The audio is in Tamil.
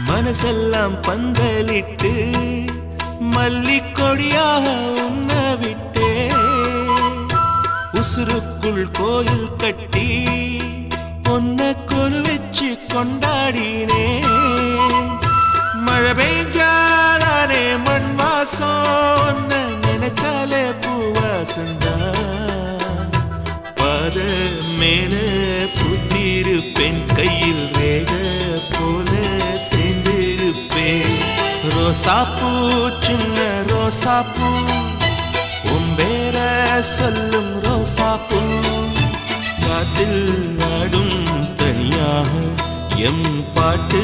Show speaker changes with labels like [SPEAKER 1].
[SPEAKER 1] மனசெல்லாம் பந்தலிட்டு மல்லிக்கொடியாக உண்ண விட்டே உசுருக்குள் கோயில் கட்டி பொன்ன கொலு வச்சு கொண்டாடினே மழை பெய்ஞ்சாலே மண் வாசம் நினைச்சாலே பூவாசந்தா பாத மேல புத்திருப்பேன் கையில் ரேக போல சேர்ந்திருப்பேன் ரோசாப்பூ சின்ன ரோசாப்பூ உம்பேர சொல்லும் ரோசாப்பூ காத்தில் ஆடும் தனியாக எம் பாட்டு